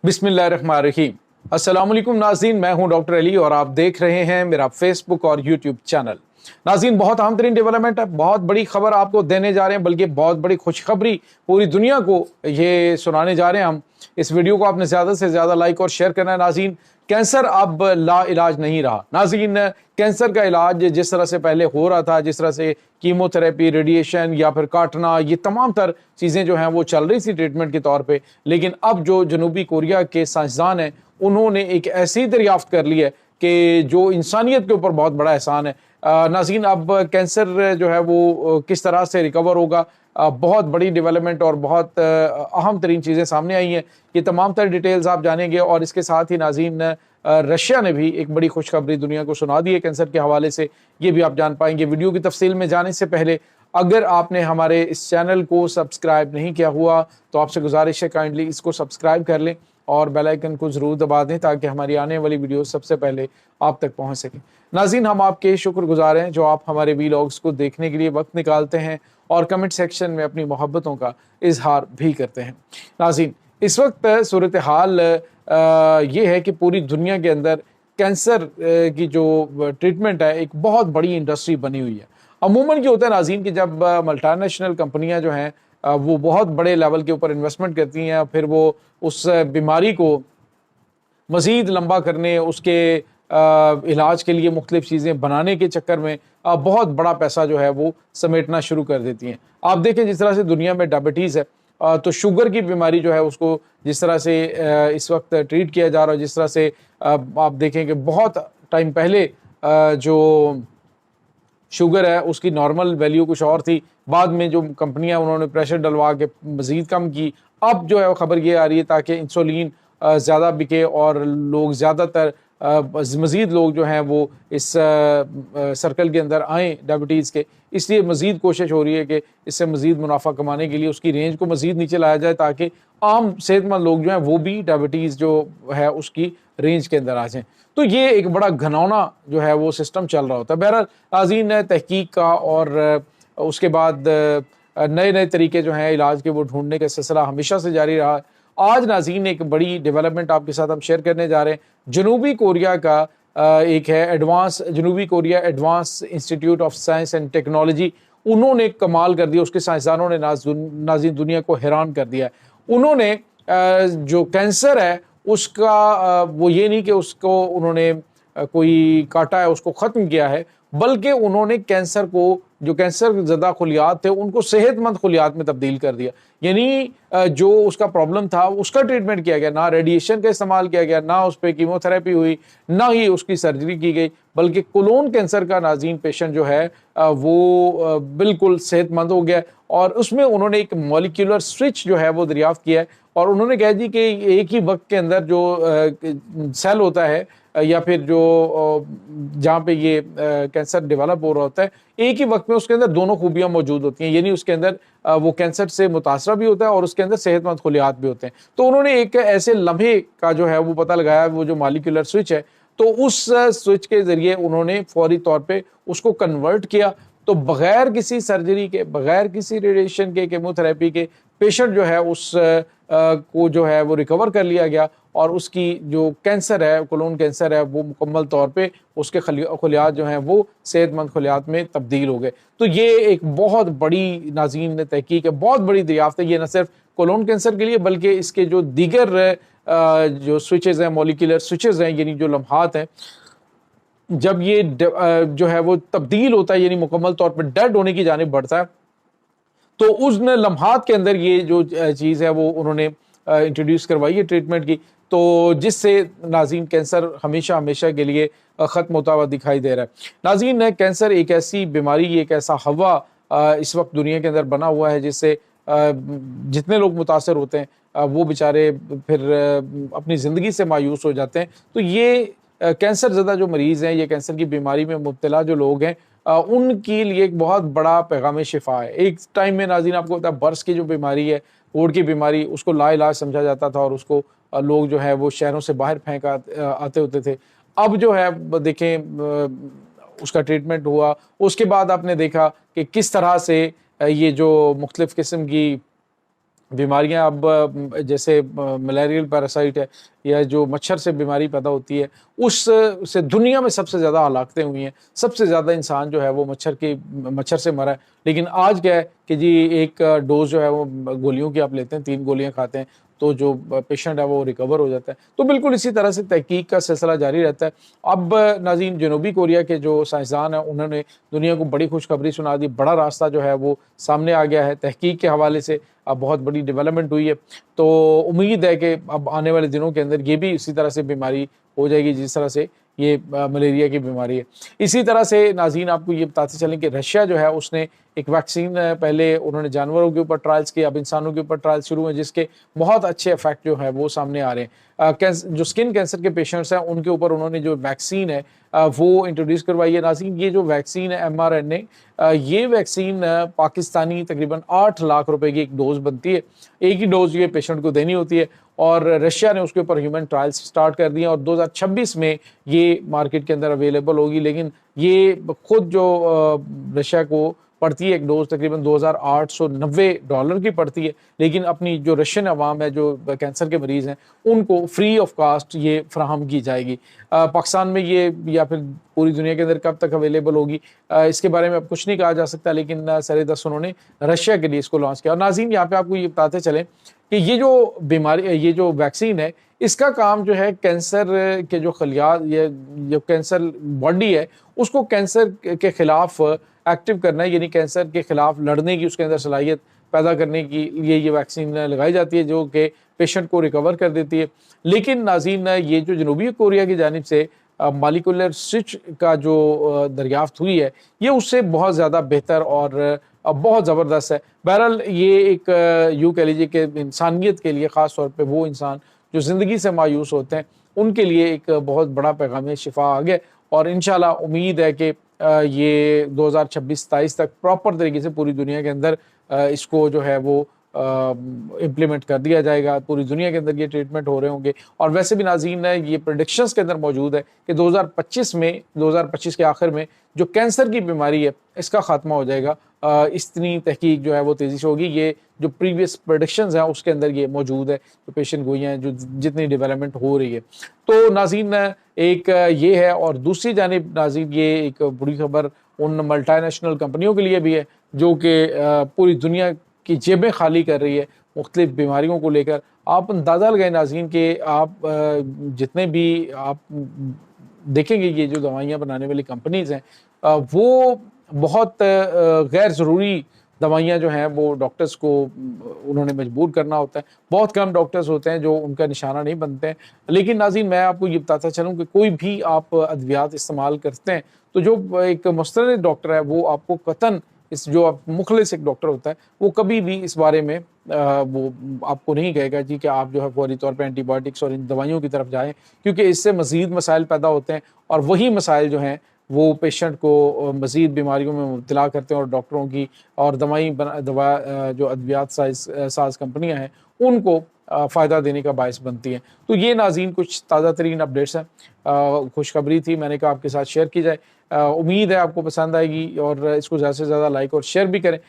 बिस्मिल्लाहिर्रहमानिर्रहीम। अस्सलाम वालेकुम नाज़रीन, मैं हूं डॉक्टर अली और आप देख रहे हैं मेरा फेसबुक और यूट्यूब चैनल। नाज़रीन, बहुत अहम तरीन डेवलपमेंट है, बहुत बड़ी खबर आपको देने जा रहे हैं, बल्कि बहुत बड़ी खुशखबरी पूरी दुनिया को ये सुनाने जा रहे हैं हम। इस वीडियो को आपने ज़्यादा से ज़्यादा लाइक और शेयर करना है। नाज़रीन, कैंसर अब ला इलाज नहीं रहा। नाज़रीन, कैंसर का इलाज जिस तरह से पहले हो रहा था, जिस तरह से कीमोथेरेपी, रेडिएशन या फिर काटना, ये तमाम तर चीज़ें जो हैं वो चल रही थी ट्रीटमेंट के तौर पे, लेकिन अब जो जनूबी कोरिया के साइंसदान हैं उन्होंने एक ऐसी दरियाफ्त कर ली है कि जो इंसानियत के ऊपर बहुत बड़ा एहसान है। नाज़रीन, अब कैंसर जो है वो किस तरह से रिकवर होगा, बहुत बड़ी डेवलपमेंट और बहुत अहम तरीन चीज़ें सामने आई हैं। ये तमाम तर डिटेल्स आप जानेंगे और इसके साथ ही नाज़रीन, रशिया ने भी एक बड़ी खुशखबरी दुनिया को सुना दी है कैंसर के हवाले से, ये भी आप जान पाएंगे। वीडियो की तफसील में जाने से पहले अगर आपने हमारे इस चैनल को सब्सक्राइब नहीं किया हुआ तो आपसे गुजारिश है काइंडली इसको सब्सक्राइब कर लें और बेल आइकन को ज़रूर दबा दें ताकि हमारी आने वाली वीडियो सबसे पहले आप तक पहुंच सके। नाज़रीन, हम आपके शुक्रगुजार हैं जो आप हमारे वीलॉग्स को देखने के लिए वक्त निकालते हैं और कमेंट सेक्शन में अपनी मोहब्बतों का इजहार भी करते हैं। नाज़रीन, इस वक्त सूरत हाल ये है कि पूरी दुनिया के अंदर कैंसर की जो ट्रीटमेंट है एक बहुत बड़ी इंडस्ट्री बनी हुई है। अमूमन क्या होता है नाज़रीन कि जब मल्टीनेशनल कंपनियां जो हैं वो बहुत बड़े लेवल के ऊपर इन्वेस्टमेंट करती हैं, फिर वो उस बीमारी को मज़ीद लंबा करने, उसके इलाज के लिए मुख्तलिफ चीज़ें बनाने के चक्कर में बहुत बड़ा पैसा जो है वो समेटना शुरू कर देती हैं। आप देखें जिस तरह से दुनिया में डायबिटीज़ है, तो शुगर की बीमारी जो है उसको जिस तरह से इस वक्त ट्रीट किया जा रहा है, जिस तरह से आप देखें कि बहुत टाइम पहले जो शुगर है उसकी नॉर्मल वैल्यू कुछ और थी, बाद में जो कंपनियां उन्होंने प्रेशर डलवा के मज़ीद कम की। अब जो है वो खबर ये आ रही है ताकि इंसुलिन ज़्यादा बिके और लोग ज़्यादातर मज़ीद लोग जो हैं वो इस सर्कल के अंदर आएँ डायबिटीज़ के, इसलिए मज़ीद कोशिश हो रही है कि इससे मज़ीद मुनाफा कमाने के लिए उसकी रेंज को मज़ीद नीचे लाया जाए ताकि आम सेहतमंद लोग जो हैं वो भी डायबिटीज़ जो है उसकी रेंज के अंदर आ जाएँ। तो ये एक बड़ा घनौना जो है वो सिस्टम चल रहा होता है। बहरहाल नाज़रीन, तहकीक का और उसके बाद नए नए तरीके जो हैं इलाज के वो ढूंढने का सिलसिला हमेशा से जारी रहा है। आज नाज़रीन एक बड़ी डेवलपमेंट आपके साथ हम शेयर करने जा रहे हैं। जनूबी कोरिया का एक है जनूबी Korea advance institute of science and technology, उन्होंने कमाल कर दिया। उसके साइंसदानों ने नाज़रीन दुनिया को हैरान कर दिया है। उन्होंने जो कैंसर है उसका वो ये नहीं कि उसको उन्होंने कोई काटा है, उसको ख़त्म किया है, बल्कि उन्होंने कैंसर को, जो कैंसर ज़दा खुलियात थे उनको सेहतमंद खुलियात में तब्दील कर दिया। यानी जो उसका प्रॉब्लम था उसका ट्रीटमेंट किया गया, ना रेडिएशन का इस्तेमाल किया गया, ना उस पर कीमोथेरेपी हुई, ना ही उसकी सर्जरी की गई, बल्कि कोलोन कैंसर का नाज़रीन पेशेंट जो है वो बिल्कुल सेहतमंद हो गया। और उसमें उन्होंने एक मॉलिक्यूलर स्विच जो है वो दरियाफ्त किया है और उन्होंने कह दी कि एक ही वक्त के अंदर जो सेल होता है या फिर जो जहाँ पे ये कैंसर डेवलप हो रहा होता है, एक ही वक्त में उसके अंदर दोनों खूबियाँ मौजूद होती हैं। यानी उसके अंदर वो कैंसर से मुतासरा भी होता है और उसके अंदर सेहतमंद खुलियात भी होते हैं। तो उन्होंने एक ऐसे लम्हे का जो है वो पता लगाया, वो जो मॉलिक्यूलर स्विच है, तो उस स्विच के ज़रिए उन्होंने फौरी तौर पर उसको कन्वर्ट किया। तो बग़ैर किसी सर्जरी के, बग़ैर किसी रेडिएशन के, कीमोथेरेपी के, पेशेंट जो है उस को जो है वो रिकवर कर लिया गया और उसकी जो कैंसर है, कोलोन कैंसर है, वो मुकम्मल तौर पे उसके खुलियात जो हैं वो सेहतमंद खुलियात में तब्दील हो गए। तो ये एक बहुत बड़ी नाज़रीन तहकीक है, बहुत बड़ी दरियाफ्त है। ये न सिर्फ कोलोन कैंसर के लिए बल्कि इसके जो दीगर जो स्विचेज़ हैं, मॉलिक्यूलर स्विचेज़ हैं, यानी जो लम्हात हैं, जब ये जो है वो तब्दील होता है यानी मुकम्मल तौर पर डेड होने की जानिब बढ़ता है, तो उस लम्हात के अंदर ये जो चीज़ है वो उन्होंने इंट्रोड्यूस करवाई है ट्रीटमेंट की, तो जिससे नाज़रीन कैंसर हमेशा हमेशा के लिए ख़त्म होता हुआ दिखाई दे रहा है। नाज़रीन, कैंसर एक ऐसी बीमारी, एक ऐसा हवा इस वक्त दुनिया के अंदर बना हुआ है जिससे जितने लोग मुतासर होते हैं वो बेचारे फिर अपनी ज़िंदगी से मायूस हो जाते हैं। तो ये कैंसर ज़दा जो मरीज़ हैं, ये कैंसर की बीमारी में मुब्तला जो लोग हैं, उनके लिए एक बहुत बड़ा पैगाम शिफा है। एक टाइम में नाज़रीन आपको पता है बर्स की जो बीमारी है, कोढ़ की बीमारी, उसको लाइलाज समझा जाता था और उसको लोग जो है वो शहरों से बाहर फेंक आते होते थे। अब जो है देखें उसका ट्रीटमेंट हुआ, उसके बाद आपने देखा कि किस तरह से ये जो मुख्तलिफ़ किस्म की बीमारियां अब जैसे मलेरियल पैरासाइट है या जो मच्छर से बीमारी पैदा होती है, उस से दुनिया में सबसे ज़्यादा हलाकतें हुई हैं, सबसे ज़्यादा इंसान जो है वो मच्छर से मरा है। लेकिन आज क्या है कि जी एक डोज जो है वो गोलियों की आप लेते हैं, 3 गोलियां खाते हैं तो जो पेशेंट है वो रिकवर हो जाता है। तो बिल्कुल इसी तरह से तहकीक का सिलसिला जारी रहता है। अब नाज़रीन, जनूबी कोरिया के जो साइंसदान हैं उन्होंने दुनिया को बड़ी खुशखबरी सुना दी, बड़ा रास्ता जो है वो सामने आ गया है तहकीक के हवाले से। अब बहुत बड़ी डेवलपमेंट हुई है, तो उम्मीद है कि अब आने वाले दिनों के अंदर ये भी इसी तरह से बीमारी हो जाएगी जिस तरह से ये मलेरिया की बीमारी है। इसी तरह से नाज़रीन आपको ये बताते चलें कि रशिया जो है उसने एक वैक्सीन पहले उन्होंने जानवरों के ऊपर ट्रायल्स किए, अब इंसानों के ऊपर ट्रायल्स शुरू हैं जिसके बहुत अच्छे इफेक्ट जो है वो सामने आ रहे हैं। जो स्किन कैंसर के पेशेंट्स हैं उनके ऊपर उन्होंने जो वैक्सीन है वो इंट्रोड्यूस करवाई है। नाज़रीन, ये जो वैक्सीन है mRNA, ये वैक्सीन पाकिस्तानी तकरीबन 8 लाख रुपए की एक डोज बनती है, एक ही डोज ये पेशेंट को देनी होती है और रशिया ने उसके ऊपर ह्यूमन ट्रायल्स स्टार्ट कर दिए और 2026 में ये मार्केट के अंदर अवेलेबल होगी। लेकिन ये खुद जो रशिया को पड़ती है एक डोज तकरीबन $2,890 की पड़ती है, लेकिन अपनी जो रशियन अवाम है जो कैंसर के मरीज़ हैं उनको फ्री ऑफ कास्ट ये फ्राहम की जाएगी। पाकिस्तान में ये या फिर पूरी दुनिया के अंदर कब तक अवेलेबल होगी इसके बारे में अब कुछ नहीं कहा जा सकता, लेकिन सर-ए-दस्त उन्होंने रशिया के लिए इसको लॉन्च किया। और नाज़रीन, यहाँ पे आपको ये बताते चलें कि ये जो वैक्सीन है इसका काम जो है कैंसर के जो खलियात, ये जो कैंसर बॉडी है उसको कैंसर के खिलाफ एक्टिव करना है, यानी कैंसर के खिलाफ लड़ने की उसके अंदर सलाहियत पैदा करने की लिए ये वैक्सीन लगाई जाती है जो कि पेशेंट को रिकवर कर देती है। लेकिन नाज़रीन, ये जो जनूबी कोरिया की जानिब से मॉलिक्यूलर स्विच का जो दरियाफ्त हुई है ये उससे बहुत ज़्यादा बेहतर और बहुत ज़बरदस्त है। बहरहाल ये एक यूँ कह लीजिए कि इंसानियत के लिए, ख़ास तौर पे वो इंसान जो ज़िंदगी से मायूस होते हैं उनके लिए एक बहुत बड़ा पैगाम शिफा आ गया और इंशाल्लाह उम्मीद है कि ये 2026-27 तक प्रॉपर तरीके से पूरी दुनिया के अंदर इसको जो है वो इम्प्लीमेंट कर दिया जाएगा। पूरी दुनिया के अंदर ये ट्रीटमेंट हो रहे होंगे और वैसे भी नाज़रीन ये प्रेडिक्शंस के अंदर मौजूद है कि 2025 के आखिर में जो कैंसर की बीमारी है इसका खात्मा हो जाएगा। इतनी तहकीक जो है वो तेज़ी से होगी। ये जो प्रीवियस प्रेडिक्शंस हैं उसके अंदर ये मौजूद है, जो पेशेंट गोइयाँ हैं, जो जितनी डेवलपमेंट हो रही है। तो नाज़रीन, एक ये है और दूसरी जानिब नाज़रीन ये एक बुरी खबर उन मल्टीनेशनल कंपनियों के लिए भी है जो कि पूरी दुनिया की जेबें खाली कर रही है मुख्तलिफ बीमारियों को लेकर। आप अंदाज़ा लगाएं नाज़रीन कि आप जितने भी आप देखेंगे ये जो दवाइयाँ बनाने वाली कंपनीज़ हैं वो बहुत गैर ज़रूरी दवाइयाँ जो हैं वो डॉक्टर्स को उन्होंने मजबूर करना होता है। बहुत कम डॉक्टर्स होते हैं जो उनका निशाना नहीं बनते हैं। लेकिन नाज़रीन, मैं आपको ये बताता चलूँ कि कोई भी आप अद्वियात इस्तेमाल करते हैं तो जो एक मुस्तनद डॉक्टर है वो आपको कतन इस जो आप मुखलिस एक डॉक्टर होता है वो कभी भी इस बारे में वो आपको नहीं कहेगा जी कि आप जो है फौरी तौर पे एंटीबायोटिक्स और इन दवाइयों की तरफ जाएं, क्योंकि इससे मज़ीद मसाइल पैदा होते हैं और वही मसाइल जो हैं वो पेशेंट को मज़ीद बीमारियों में मुब्तला करते हैं और डॉक्टरों की और जो अद्वियात साज कंपनियाँ हैं उनको फ़ायदा देने का बायस बनती हैं। तो ये नाज़रीन कुछ ताज़ा तरीन अपडेट्स हैं, खुशखबरी थी, मैंने कहा आपके साथ शेयर की जाए। उम्मीद है आपको पसंद आएगी और इसको ज़्यादा से ज़्यादा लाइक और शेयर भी करें।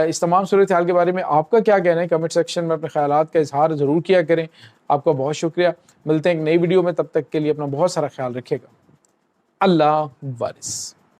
इस तमाम सूरत हाल के बारे में आपका क्या कहना है कमेंट सेक्शन में अपने ख्यालात का इजहार ज़रूर किया करें। आपका बहुत शुक्रिया। मिलते हैं एक नई वीडियो में, तब तक के लिए अपना बहुत सारा ख्याल रखिएगा। अल्लाह वारिस।